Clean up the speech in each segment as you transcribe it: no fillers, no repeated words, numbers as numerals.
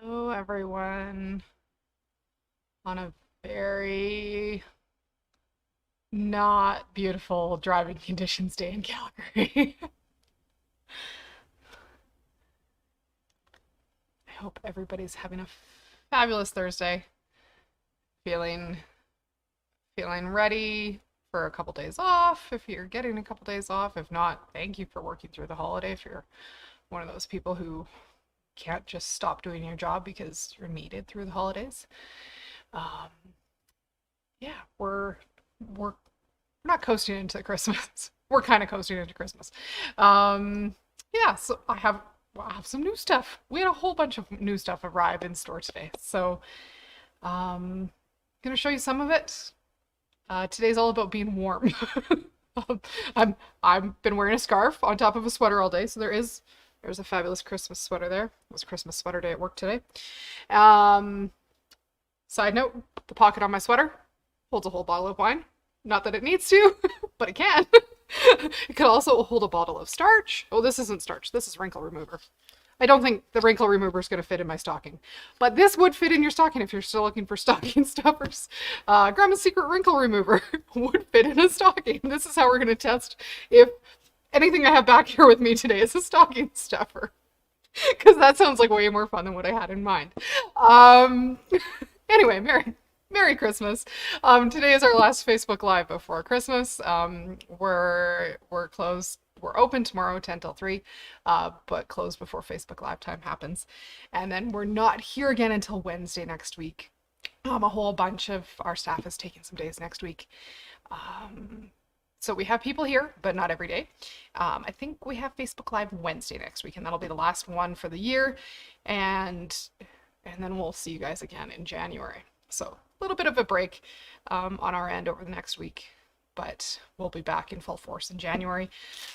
Hello, everyone. On a very not beautiful driving conditions day in Calgary. I hope everybody's having a fabulous Thursday. Feeling ready for a couple days off if you're getting a couple days off. If not, thank you for working through the holiday if you're one of those people who can't just stop doing your job because you're needed through the holidays. Um, yeah, we're not coasting into Christmas. We're kind of coasting into Christmas. Yeah, so I have some new stuff. We had a whole bunch of new stuff arrive in store today. So, gonna show you some of it. Today's all about being warm. I've been wearing a scarf on top of a sweater all day, so there's a fabulous Christmas sweater there. It was Christmas sweater day at work today. Side note, the pocket on my sweater holds a whole bottle of wine. Not that it needs to, but it can. It could also hold a bottle of starch. Oh, this isn't starch. This is wrinkle remover. I don't think the wrinkle remover is going to fit in my stocking. But this would fit in your stocking if you're still looking for stocking stuffers. Grandma's Secret Wrinkle Remover would fit in a stocking. This is how we're going to test if anything I have back here with me today is a stocking stuffer. Because that sounds like way more fun than what I had in mind. Anyway, Merry Christmas. Today is our last Facebook Live before Christmas. We're closed. We're open tomorrow, 10 till 3, but closed before Facebook Live time happens. And then we're not here again until Wednesday next week. A whole bunch of our staff is taking some days next week. So we have people here, but not every day. I think we have Facebook Live Wednesday next week, and that'll be the last one for the year. And then we'll see you guys again in January. So a little bit of a break on our end over the next week, but we'll be back in full force in January.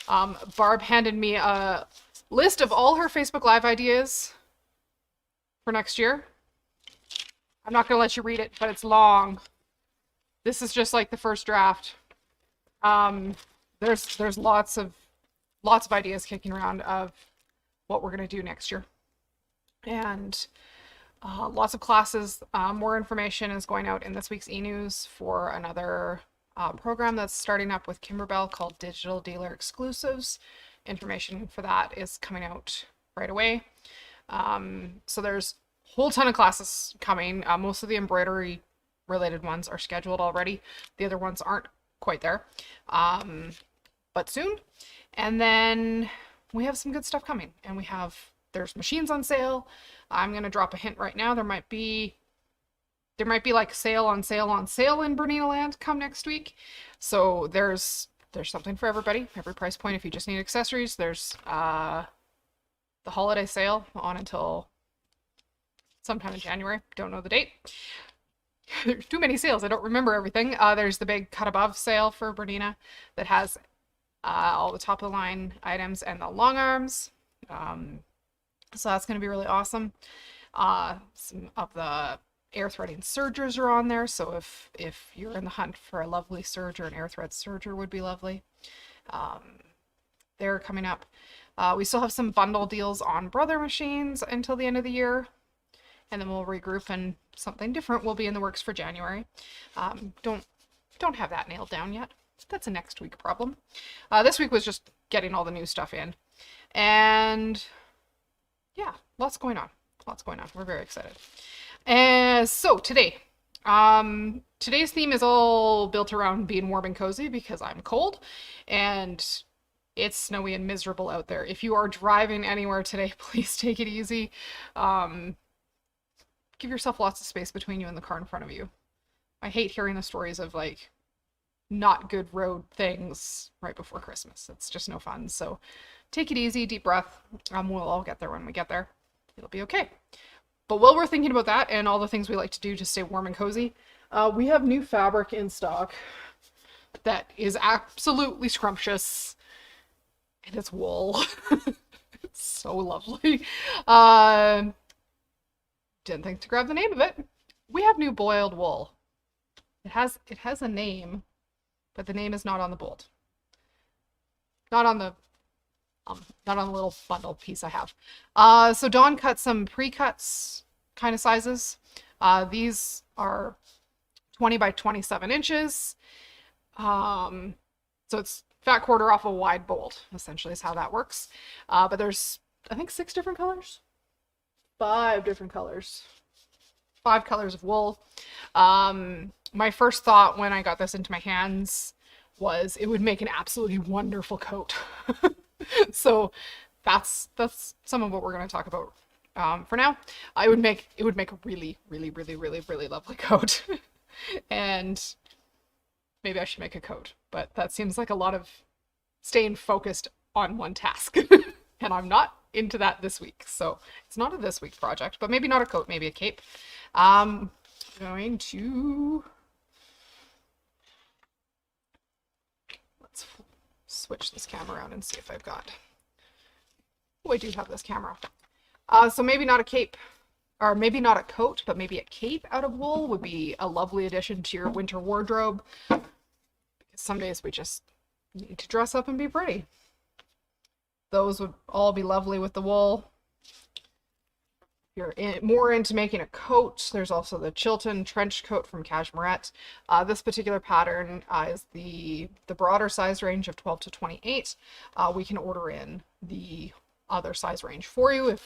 Barb handed me a list of all her Facebook Live ideas for next year. I'm not going to let you read it, but it's long. This is just like the first draft. There's lots of ideas kicking around of what we're going to do next year. And lots of classes. More information is going out in this week's e-news for another program that's starting up with Kimberbell called Digital Dealer Exclusives. Information for that is coming out right away. So there's a whole ton of classes coming. Most of the embroidery related ones are scheduled already. The other ones aren't quite there, but soon. And then we have some good stuff coming, and there's machines on sale. I'm going to drop a hint right now. There might be like sale on sale on sale in Bernina Land come next week. So there's something for everybody, every price point. If you just need accessories, there's the holiday sale on until sometime in January. Don't know the date. There's too many sales. I don't remember everything. There's the big cut above sale for Bernina that has all the top of the line items and the long arms. So that's going to be really awesome. Some of the air threading sergers are on there. So if you're in the hunt for a lovely serger, an air thread serger would be lovely. They're coming up. We still have some bundle deals on Brother machines until the end of the year. And then we'll regroup, and something different will be in the works for January. Don't have that nailed down yet. That's a next week problem. This week was just getting all the new stuff in. And yeah, lots going on. We're very excited. And so today, today's theme is all built around being warm and cozy because I'm cold and it's snowy and miserable out there. If you are driving anywhere today, please take it easy. Give yourself lots of space between you and the car in front of you. I hate hearing the stories of like not good road things right before Christmas. It's just no fun. So take it easy, deep breath. We'll all get there when we get there. It'll be okay. But while we're thinking about that and all the things we like to do to stay warm and cozy, we have new fabric in stock that is absolutely scrumptious. And it's wool. It's so lovely. Didn't think to grab the name of it. We have new boiled wool. It has a name, but the name is not on the bolt. Not on the little bundle piece I have. So Dawn cut some pre-cuts kind of sizes. These are 20 by 27 inches. So it's fat quarter off a wide bolt, essentially is how that works. But there's, I think, 6 different colors. 5 different colors. 5 colors of wool. My first thought when I got this into my hands was it would make an absolutely wonderful coat. So that's some of what we're going to talk about for now. It would make a really, really, really, really, really lovely coat. And maybe I should make a coat, but that seems like a lot of staying focused on one task. And I'm not into that this week. So it's not a this week project, but maybe not a coat, maybe a cape. Going to, let's switch this camera around and see if I've got, oh, I do have this camera. So maybe not a cape, or maybe not a coat, but maybe a cape out of wool would be a lovely addition to your winter wardrobe. Because some days we just need to dress up and be pretty. Those would all be lovely with the wool. If you're more into making a coat, there's also the Chilton trench coat from Cashmerette. This particular pattern is the broader size range of 12 to 28. We can order in the other size range for you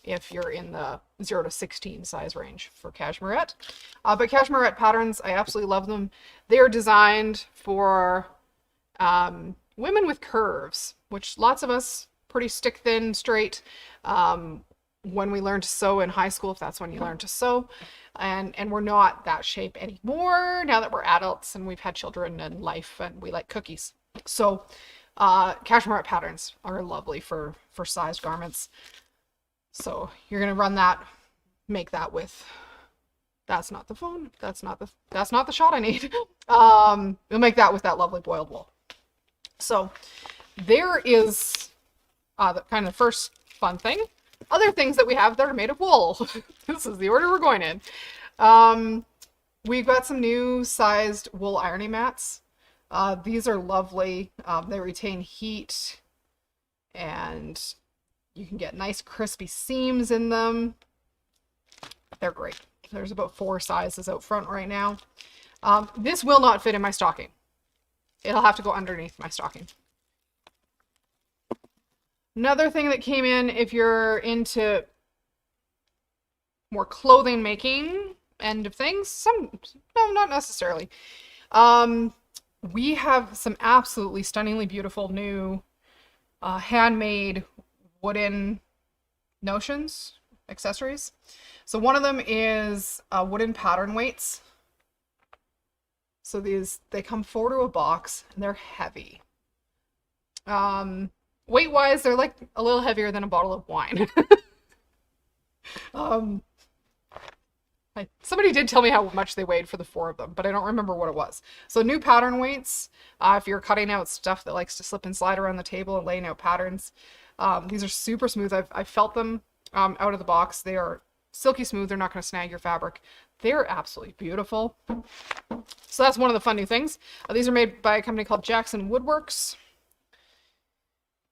if you're in the 0 to 16 size range for Cashmerette. But Cashmerette patterns, I absolutely love them. They're designed for women with curves, which lots of us pretty stick thin, straight. When we learn to sew in high school, if that's when you learn to sew, and we're not that shape anymore now that we're adults and we've had children and life and we like cookies. So Cashmerette patterns are lovely for sized garments. So you're gonna run that, make that with, that's not the phone, that's not the shot I need. You'll make that with that lovely boiled wool. So there is the kind of the first fun thing. Other things that we have that are made of wool. This is the order we're going in. We've got some new sized wool ironing mats. These are lovely. They retain heat and you can get nice crispy seams in them. They're great. There's about 4 sizes out front right now. This will not fit in my stocking. It'll have to go underneath my stocking. Another thing that came in, if you're into more clothing making end of things, no, not necessarily. We have some absolutely stunningly beautiful new handmade wooden notions, accessories. So one of them is wooden pattern weights. So they come 4 to a box and they're heavy. Weight wise, they're like a little heavier than a bottle of wine. Somebody did tell me how much they weighed for the 4 of them, but I don't remember what it was. So new pattern weights, if you're cutting out stuff that likes to slip and slide around the table and laying out patterns, these are super smooth. I've felt them out of the box. They are silky smooth. They're not going to snag your fabric. They're absolutely beautiful. So that's one of the fun new things. These are made by a company called Jackson Woodworks.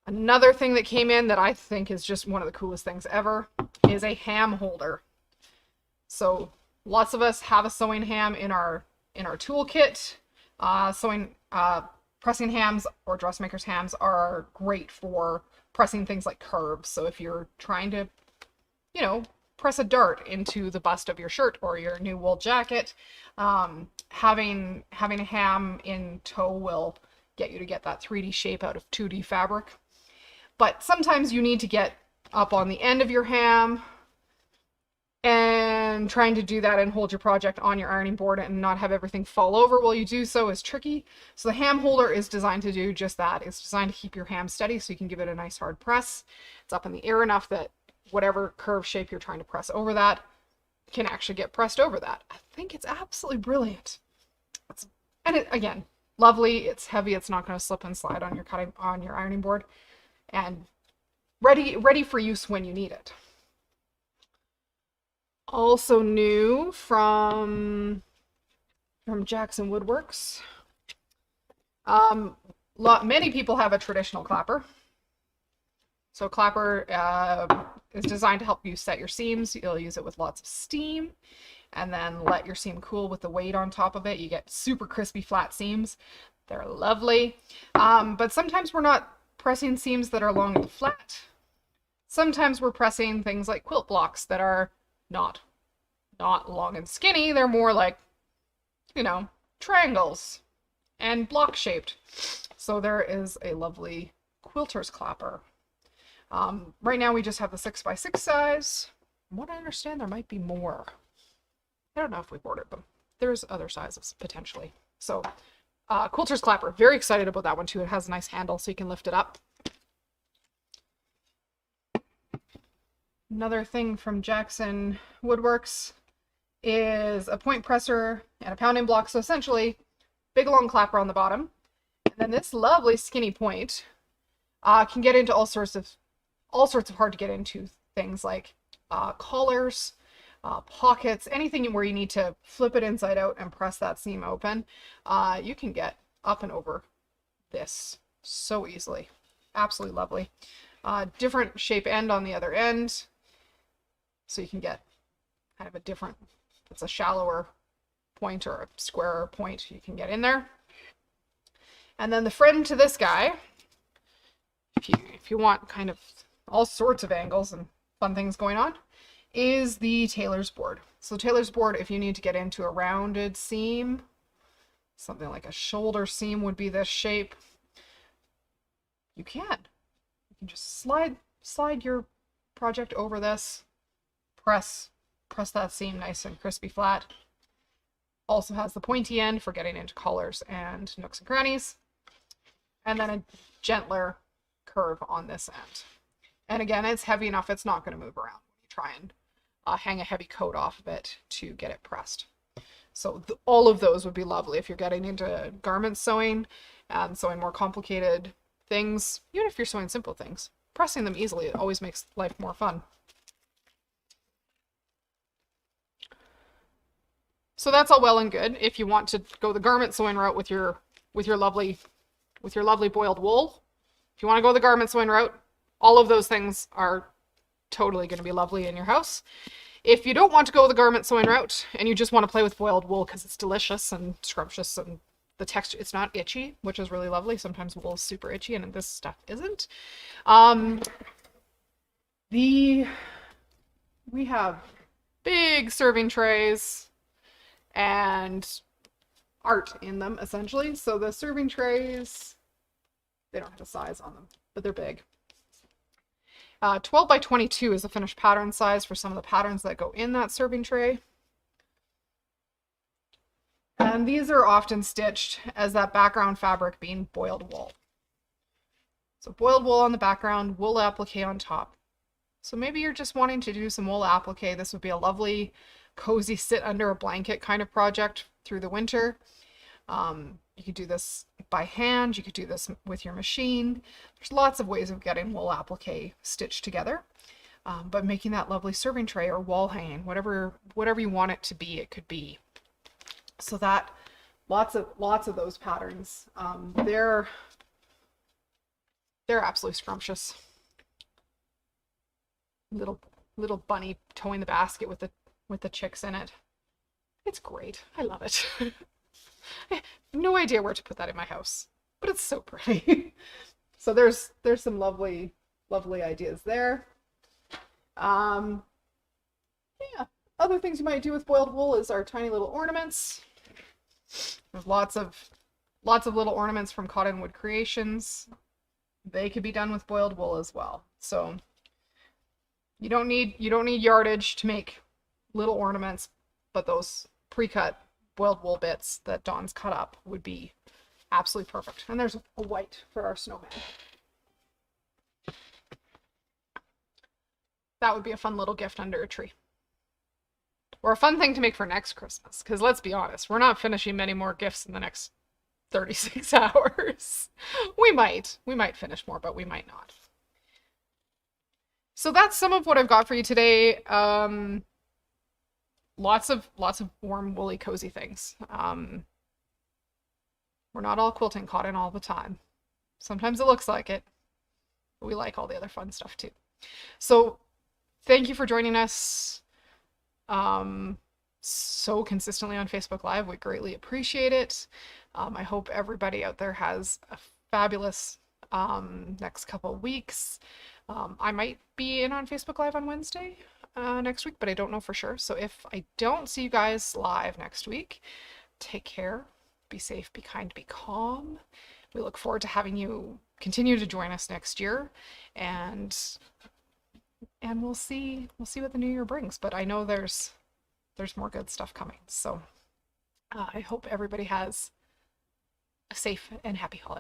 Another thing that came in that I think is just one of the coolest things ever is a ham holder. So lots of us have a sewing ham in our toolkit. Pressing hams or dressmaker's hams are great for pressing things like curves. So if you're trying to, press a dart into the bust of your shirt or your new wool jacket, having a ham in tow will get you to get that 3D shape out of 2D fabric. But sometimes you need to get up on the end of your ham, and trying to do that and hold your project on your ironing board and not have everything fall over while you do so is tricky. So the ham holder is designed to do just that. It's designed to keep your ham steady so you can give it a nice hard press. It's up in the air enough that whatever curve shape you're trying to press over that can actually get pressed over that. I think it's absolutely brilliant. Again, lovely. It's heavy. It's not going to slip and slide on your ironing board. And ready for use when you need it. Also new from Jackson Woodworks. Many people have a traditional clapper. So clapper is designed to help you set your seams. You'll use it with lots of steam and then let your seam cool with the weight on top of it. You get super crispy flat seams. They're lovely. But sometimes we're not pressing seams that are long and flat. Sometimes we're pressing things like quilt blocks that are not long and skinny. They're more like, you know, triangles and block shaped. So there is a lovely quilter's clapper. Right now we just have the 6x6 size. From what I understand, there might be more. I don't know if we've ordered them. There's other sizes potentially. So quilter's clapper, very excited about that one too. It has a nice handle so you can lift it up. Another thing from Jackson Woodworks is a point presser and a pounding block. So essentially, big long clapper on the bottom. And then this lovely skinny point can get into all sorts of hard to get into things like collars, pockets, anything where you need to flip it inside out and press that seam open. You can get up and over this so easily. Absolutely lovely. Different shape end on the other end. So you can get kind of a different, if it's a shallower point or a squarer point, you can get in there. And then the friend to this guy, if you want kind of all sorts of angles and fun things going on, is the Tailor's board. So Tailor's board, if you need to get into a rounded seam, something like a shoulder seam would be this shape, you can. You can just slide your project over this, press that seam nice and crispy flat. Also has the pointy end for getting into collars and nooks and crannies. And then a gentler curve on this end. And again, it's heavy enough, it's not going to move around when you try and hang a heavy coat off of it to get it pressed. So all of those would be lovely if you're getting into garment sewing and sewing more complicated things. Even if you're sewing simple things, pressing them easily, it always makes life more fun. So that's all well and good. If you want to go the garment sewing route with your lovely boiled wool, if you want to go the garment sewing route, all of those things are totally going to be lovely in your house. If you don't want to go the garment sewing route and you just want to play with boiled wool because it's delicious and scrumptious and the texture, it's not itchy, which is really lovely. Sometimes wool is super itchy and this stuff isn't. We have big serving trays and art in them essentially. So the serving trays, they don't have a size on them, but they're big. 12 by 22 is the finished pattern size for some of the patterns that go in that serving tray. And these are often stitched as that background fabric being boiled wool. So boiled wool on the background, wool applique on top. So maybe you're just wanting to do some wool applique. This would be a lovely, cozy sit under a blanket kind of project through the winter. You could do this by hand. You could do this with your machine. There's lots of ways of getting wool applique stitched together. But making that lovely serving tray or wall hanging, whatever you want it to be, it could be. So that lots of those patterns. They're absolutely scrumptious. Little bunny towing the basket with the chicks in it. It's great. I love it. I have no idea where to put that in my house, but it's so pretty. So there's some lovely ideas there. Yeah, other things you might do with boiled wool is our tiny little ornaments. There's lots of little ornaments from Cottonwood Creations. They could be done with boiled wool as well. So you don't need yardage to make little ornaments, but those pre-cut boiled wool bits that Dawn's cut up would be absolutely perfect. And there's a white for our snowman. That would be a fun little gift under a tree. Or a fun thing to make for next Christmas, because let's be honest, we're not finishing many more gifts in the next 36 hours. We might finish more, but we might not. So that's some of what I've got for you today. Lots of warm, woolly, cozy things. We're not all quilting cotton all the time. Sometimes it looks like it, but we like all the other fun stuff too. So thank you for joining us so consistently on Facebook Live. We greatly appreciate it. I hope everybody out there has a fabulous next couple weeks. I might be in on Facebook Live on Wednesday next week, but I don't know for sure. So if I don't see you guys live next week, take care, be safe, be kind, be calm. We look forward to having you continue to join us next year, and we'll see what the new year brings. But I know there's more good stuff coming. So I hope everybody has a safe and happy holiday.